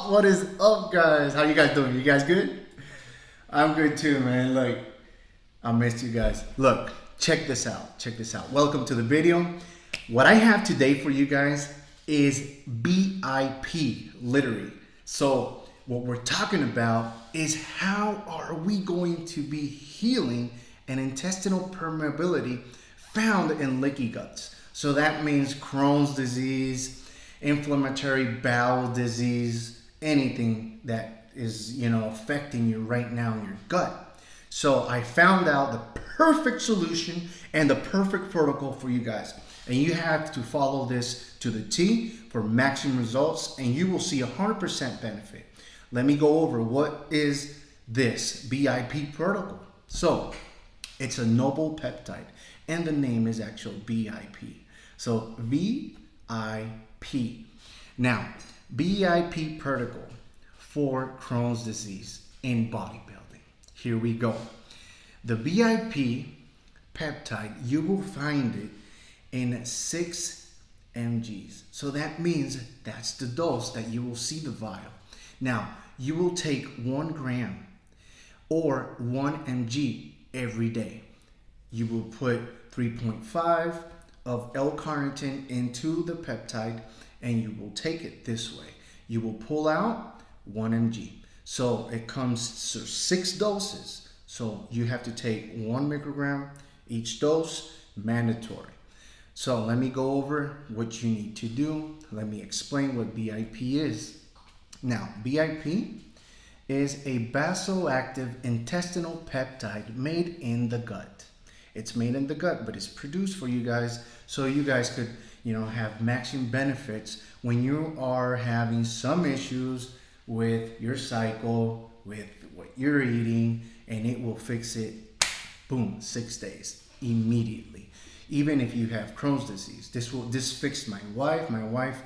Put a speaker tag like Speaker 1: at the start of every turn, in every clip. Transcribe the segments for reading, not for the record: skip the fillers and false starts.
Speaker 1: What is up, guys? How you guys doing? You guys good? I'm good too, man. Like, I missed you guys. Look, check this out. Check this out. Welcome to the video. What I have today for you guys is BIP, literally. So, what we're talking about is how are we going to be healing an intestinal permeability found in leaky guts. So that means Crohn's disease, inflammatory bowel disease, anything that is, affecting you right now in your gut. So I found out the perfect solution and the perfect protocol for you guys. And you have to follow this to the T for maximum results, and you will see 100% benefit. Let me go over what is this BIP protocol. So it's a noble peptide, and the name is actual BIP. So VIP. Now, BIP protocol for Crohn's disease in bodybuilding. Here we go. The BIP peptide, you will find it in 6 mgs. So that means that's the dose that you will see the vial. Now, you will take 1 gram or 1 mg every day. You will put 3.5 of L-carnitine into the peptide, and you will take it this way. You will pull out 1 mg. So it comes to 6 doses. So you have to take 1 microgram each dose, mandatory. So let me go over what you need to do. Let me explain what BIP is. Now, BIP is a vasoactive intestinal peptide made in the gut. It's made in the gut, but it's produced for you guys so you guys could, have maximum benefits when you are having some issues with your cycle, with what you're eating, and it will fix it, boom, 6 days, immediately. Even if you have Crohn's disease, this fixed my wife. My wife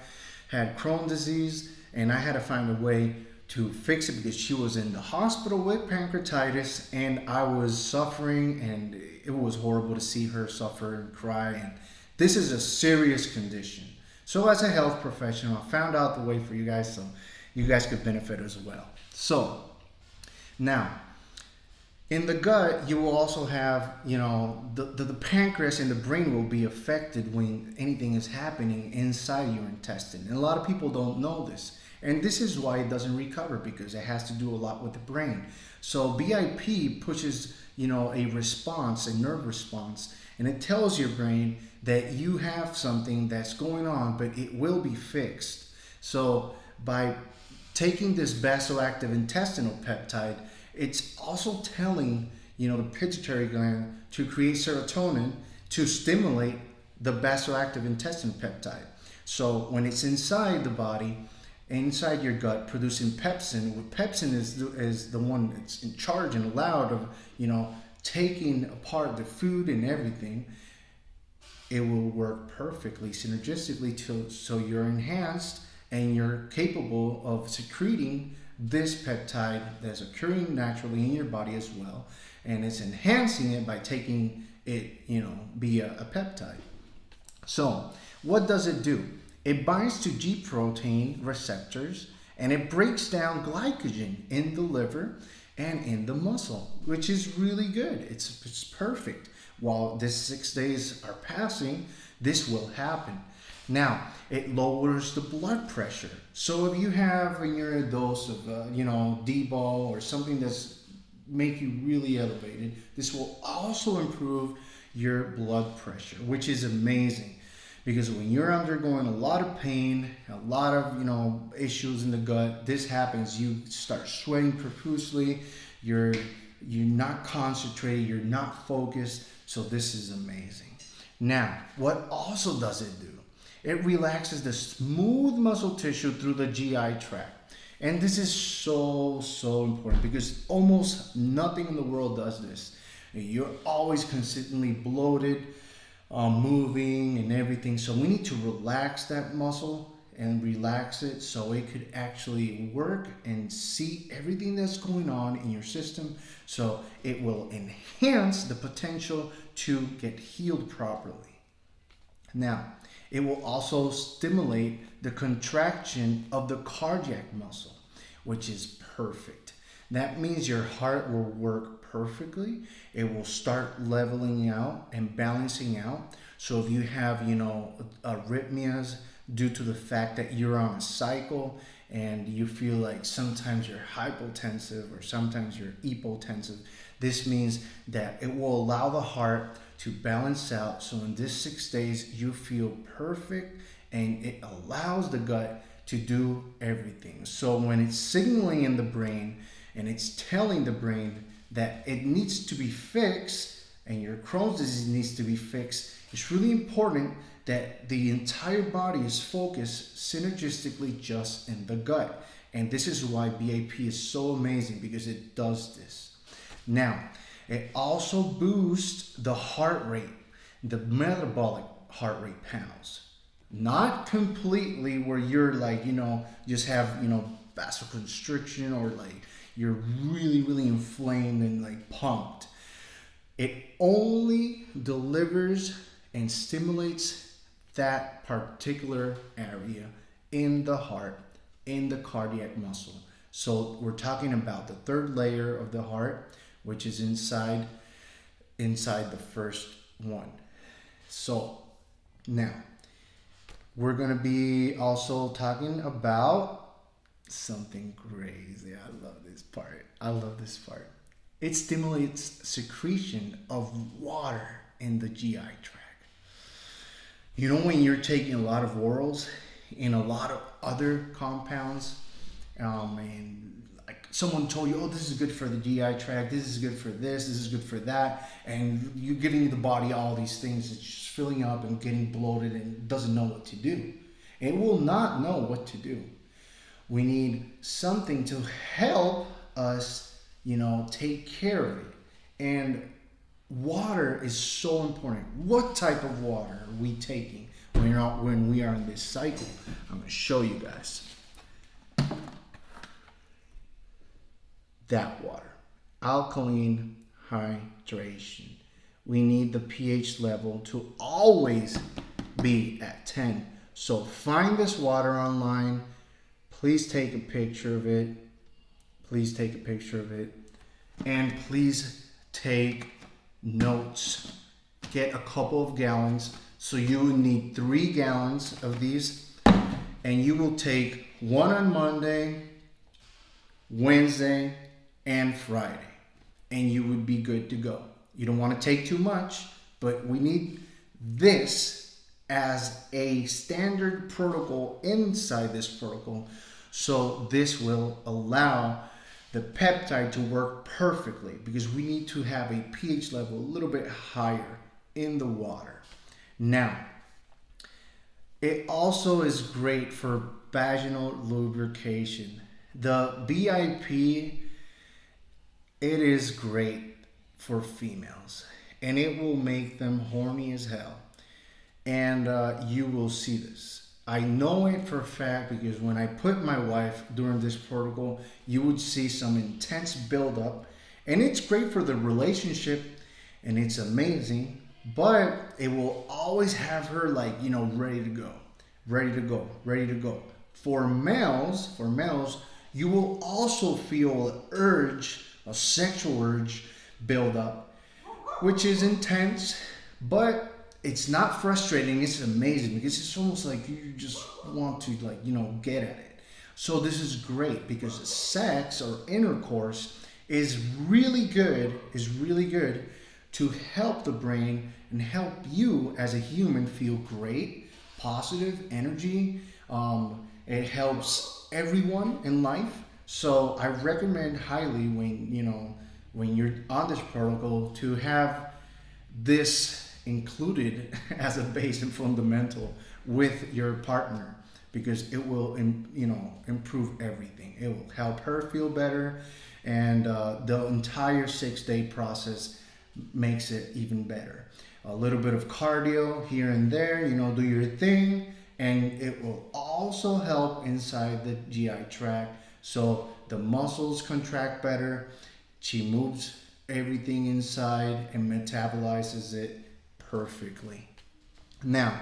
Speaker 1: had Crohn's disease, and I had to find a way to fix it because she was in the hospital with pancreatitis, and I was suffering, and it was horrible to see her suffer and cry. And this is a serious condition. So as a health professional, I found out the way for you guys so you guys could benefit as well. So now, in the gut, you will also have, the pancreas and the brain will be affected when anything is happening inside your intestine. And a lot of people don't know this. And this is why it doesn't recover, because it has to do a lot with the brain. So BIP pushes, a response, a nerve response, and it tells your brain that you have something that's going on, but it will be fixed. So by taking this vasoactive intestinal peptide, it's also telling, the pituitary gland to create serotonin to stimulate the vasoactive intestinal peptide. So when it's inside the body, inside your gut, producing pepsin, pepsin is the one that's in charge and allowed of, taking apart the food and everything. It will work perfectly synergistically so you're enhanced and you're capable of secreting this peptide that's occurring naturally in your body as well, and it's enhancing it by taking it, via a peptide. So what does it do? It binds to G protein receptors, and it breaks down glycogen in the liver and in the muscle, which is really good. It's perfect. While this 6 days are passing, this will happen. Now, it lowers the blood pressure. So if you have in your dose of, D-ball or something that's make you really elevated, this will also improve your blood pressure, which is amazing. Because when you're undergoing a lot of pain, a lot of, issues in the gut, this happens. You start sweating profusely. You're not concentrated. You're not focused. So this is amazing. Now, what also does it do? It relaxes the smooth muscle tissue through the GI tract. And this is so important because almost nothing in the world does this. You're always consistently bloated, moving and everything. So we need to relax that muscle and relax it so it could actually work and see everything that's going on in your system. So it will enhance the potential to get healed properly. Now, it will also stimulate the contraction of the cardiac muscle. which is perfect. That means your heart will work perfectly. It will start leveling out and balancing out. So if you have, arrhythmias due to the fact that you're on a cycle and you feel like sometimes you're hypotensive or sometimes you're hypotensive, this means that it will allow the heart to balance out. So in this 6 days, you feel perfect and it allows the gut to do everything. So when it's signaling in the brain and it's telling the brain that it needs to be fixed and your Crohn's disease needs to be fixed, it's really important that the entire body is focused synergistically just in the gut. And this is why BAP is so amazing, because it does this. Now, it also boosts the heart rate, the metabolic heart rate panels. Not completely where you're like, just have, vasoconstriction or like you're really, really inflamed and like pumped. It only delivers and stimulates that particular area in the heart, in the cardiac muscle. So we're talking about the third layer of the heart, which is inside the first one. So now we're going to be also talking about something crazy. I love this part. It stimulates secretion of water in the GI tract. When you're taking a lot of orals and a lot of other compounds, and like someone told you, oh, this is good for the GI tract, this is good for this is good for that, and you're giving the body all these things, it's just filling up and getting bloated and doesn't know what to do. It will not know what to do. We need something to help us, take care of it. And water is so important. What type of water are we taking when we are in this cycle? I'm going to show you guys. That water. Alkaline hydration. We need the pH level to always be at 10. So find this water online. Please take a picture of it. And please take notes. Get a couple of gallons. So you will need 3 gallons of these. And you will take one on Monday, Wednesday, and Friday. And you would be good to go. You don't want to take too much, but we need this as a standard protocol inside this protocol. So this will allow the peptide to work perfectly, because we need to have a pH level a little bit higher in the water. Now, it also is great for vaginal lubrication. The BIP, it is great for females, and it will make them horny as hell. And you will see this. I know it for a fact because when I put my wife during this protocol, you would see some intense buildup, and it's great for the relationship and it's amazing, but it will always have her like, ready to go. For males, you will also feel an urge, a sexual urge build up, which is intense, but it's not frustrating, it's amazing, because it's almost like you just want to get at it. So this is great because sex or intercourse is really good to help the brain and help you as a human feel great, positive energy. It helps everyone in life. So I recommend highly when you're on this protocol to have this included as a base and fundamental with your partner, because it will improve everything. It will help her feel better, and the entire 6-day process makes it even better. A little bit of cardio here and there, do your thing, and it will also help inside the GI tract, so the muscles contract better. She moves everything inside and metabolizes it perfectly. Now,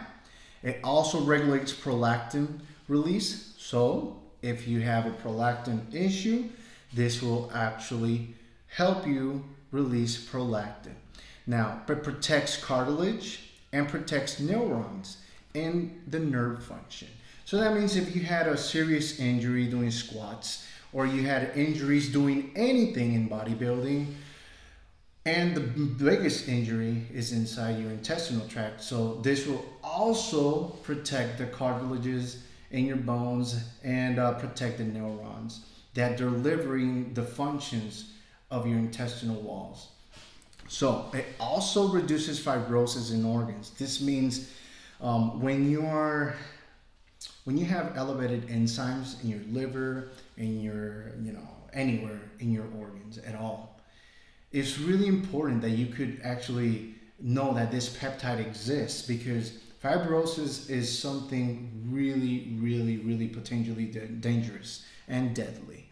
Speaker 1: it also regulates prolactin release. So if you have a prolactin issue, this will actually help you release prolactin. Now, it protects cartilage and protects neurons and the nerve function. So that means if you had a serious injury doing squats, or you had injuries doing anything in bodybuilding, and the biggest injury is inside your intestinal tract, so this will also protect the cartilages in your bones and protect the neurons that delivering the functions of your intestinal walls. So it also reduces fibrosis in organs. This means when you have elevated enzymes in your liver, in your, anywhere in your organs at all, it's really important that you could actually know that this peptide exists, because fibrosis is something really, really, really potentially dangerous and deadly.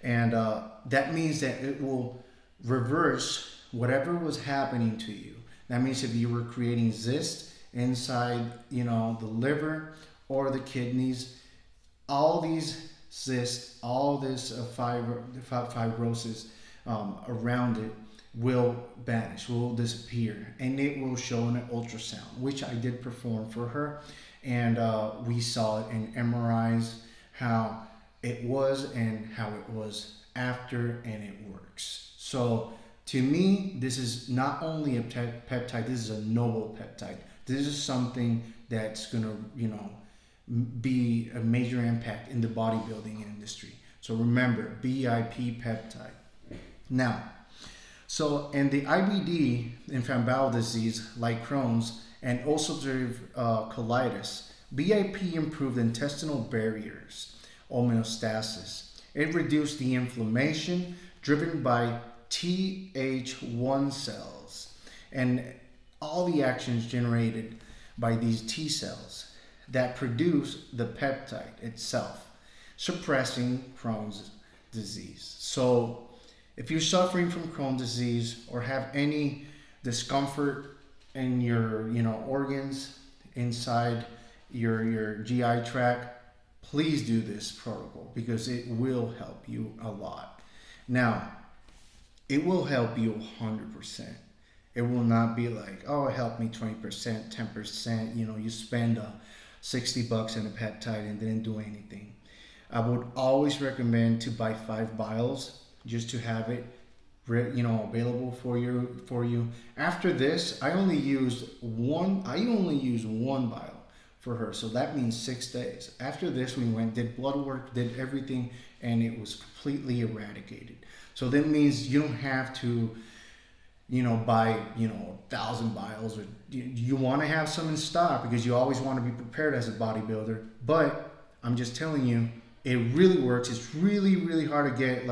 Speaker 1: And that means that it will reverse whatever was happening to you. That means if you were creating cysts inside, the liver or the kidneys, all these cysts, all this fibrosis around it will vanish, will disappear, and it will show in an ultrasound, which I did perform for her, and we saw it in MRIs how it was and how it was after, and it works. So to me, this is not only a peptide, this is a noble peptide. This is something that's gonna, be a major impact in the bodybuilding industry. So remember, BIP peptide. Now, so in the IBD, inflammatory bowel disease like Crohn's and ulcerative colitis, BIP improved intestinal barriers, homeostasis. It reduced the inflammation driven by Th1 cells and all the actions generated by these T cells that produce the peptide itself, suppressing Crohn's disease. So if you're suffering from Crohn's disease or have any discomfort in your organs inside your GI tract, please do this protocol, because it will help you a lot. Now, it will help you 100%. It will not be like, oh, it helped me 20%, 10%. You spend $60 on a peptide and didn't do anything. I would always recommend to buy 5 vials just to have it, available for you. After this, I only use one vial for her, so that means 6 days. After this, we did blood work, did everything, and it was completely eradicated. So that means you don't have to buy 1,000 vials, or you want to have some in stock, because you always want to be prepared as a bodybuilder. But I'm just telling you, it really works. It's really, really hard to get,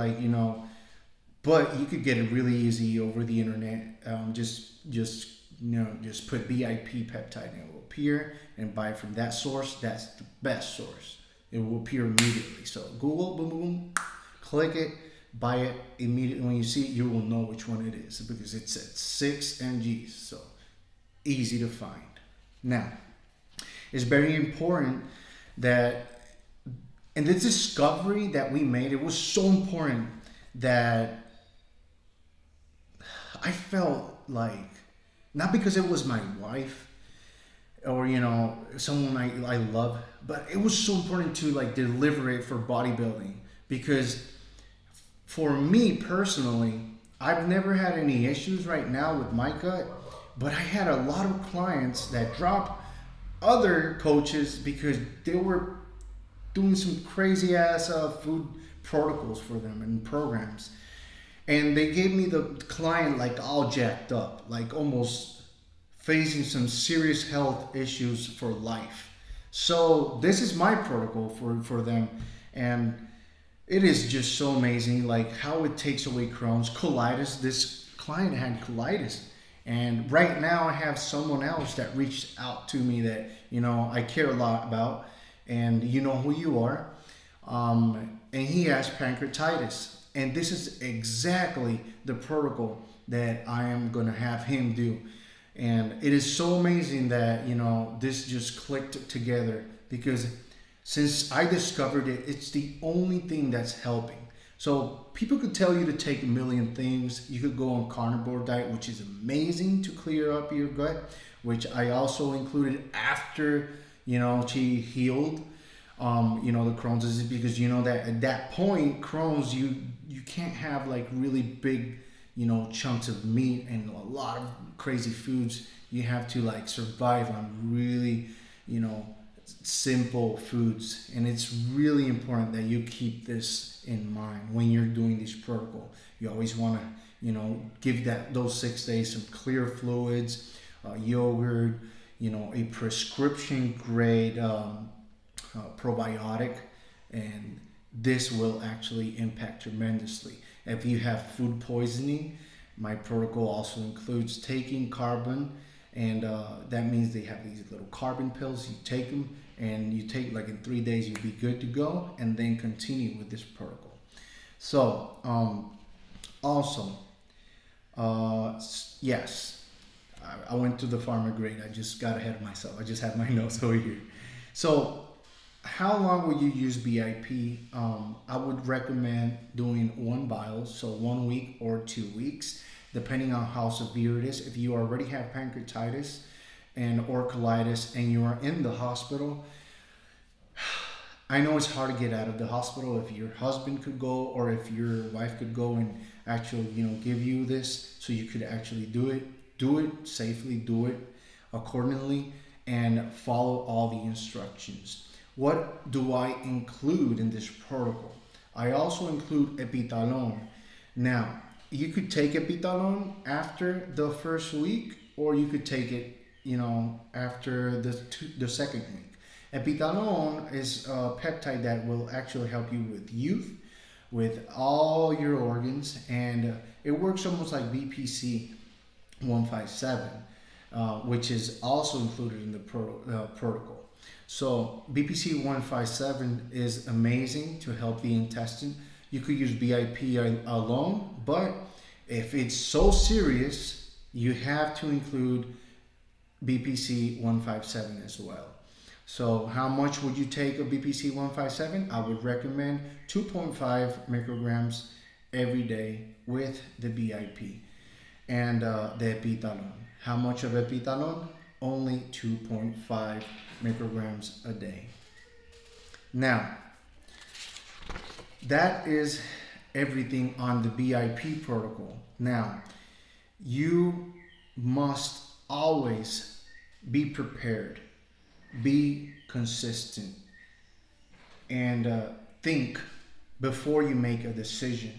Speaker 1: but you could get it really easy over the internet. Just put BIP peptide and it will appear, and buy from that source. That's the best source. It will appear immediately. So Google, boom, boom, boom, click it, buy it immediately. When you see it, you will know which one it is, because it's at 6 mg, so easy to find. Now, it's very important that, and the discovery that we made, it was so important that I felt like, not because it was my wife or someone I love, but it was so important to deliver it for bodybuilding, because for me personally, I've never had any issues right now with my gut, but I had a lot of clients that dropped other coaches because they were doing some crazy ass food protocols for them and programs. And they gave me the client all jacked up, almost facing some serious health issues for life. So this is my protocol for them. And it is just so amazing, how it takes away Crohn's, colitis. This client had colitis. And right now I have someone else that reached out to me that, I care a lot about, and you know who you are. And he has pancreatitis. And this is exactly the protocol that I am going to have him do. And it is so amazing that, this just clicked together, because Since I discovered it, it's the only thing that's helping. So people could tell you to take a million things. You could go on carnivore diet, which is amazing to clear up your gut, which I also included after, she healed, the Crohn's disease, because that at that point, Crohn's, you can't have like really big, chunks of meat and a lot of crazy foods. You have to like survive on really, simple foods, and it's really important that you keep this in mind when you're doing this protocol. You always want to give those 6 days some clear fluids, yogurt, a prescription grade probiotic, and this will actually impact tremendously. If you have food poisoning, my protocol also includes taking carbon, and that means they have these little carbon pills. You take them, and you take like in 3 days, you'll be good to go, and then continue with this protocol. So also, yes, I went to the pharma grade. I just got ahead of myself. I just had my notes over here. So how long will you use BIP? I would recommend doing 1 vial, so 1 week or 2 weeks, depending on how severe it is. If you already have pancreatitis or colitis and you are in the hospital, I know it's hard to get out of the hospital. If your husband could go, or if your wife could go and actually, give you this so you could actually do it safely, do it accordingly, and follow all the instructions. What do I include in this protocol? I also include epitalon. Now, you could take epitalon after the first week, or you could take it, after the second week. Epitalon is a peptide that will actually help you with youth, with all your organs, and it works almost like BPC 157, which is also included in the protocol. So BPC 157 is amazing to help the intestine. You could use BIP alone, but if it's so serious, you have to include BPC 157 as well. So how much would you take of BPC 157? I would recommend 2.5 micrograms every day with the BIP and the epitalon. How much of epitalon? Only 2.5 micrograms a day. Now, that is everything on the BIP protocol. Now, you must always be prepared, be consistent, and think before you make a decision.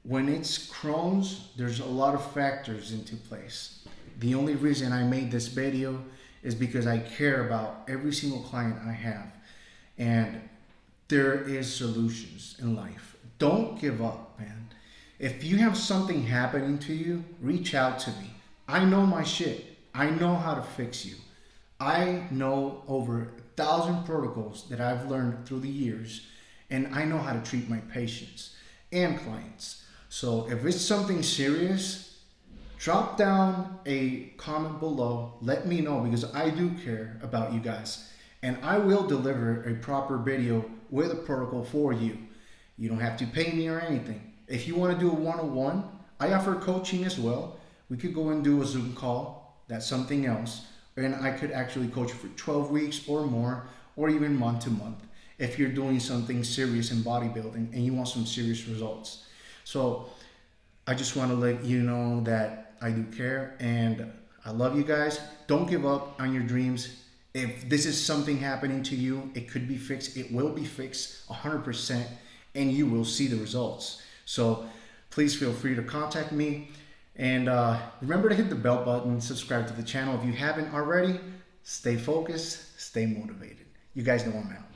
Speaker 1: When it's Crohn's, there's a lot of factors into place. The only reason I made this video is because I care about every single client I have, and there is solutions in life. Don't give up, man. If you have something happening to you, reach out to me. I know my shit. I know how to fix you. I know over 1,000 protocols that I've learned through the years, and I know how to treat my patients and clients. So if it's something serious, drop down a comment below. Let me know, because I do care about you guys, and I will deliver a proper video with a protocol for you. You don't have to pay me or anything. If you want to do a one-on-one, I offer coaching as well. We could go and do a Zoom call. That's something else. And I could actually coach you for 12 weeks or more, or even month to month, if you're doing something serious in bodybuilding and you want some serious results. So I just want to let you know that I do care, and I love you guys. Don't give up on your dreams. If this is something happening to you, it could be fixed. It will be fixed 100%, and you will see the results. So please feel free to contact me. And remember to hit the bell button, subscribe to the channel if you haven't already. Stay focused, stay motivated. You guys know I'm out.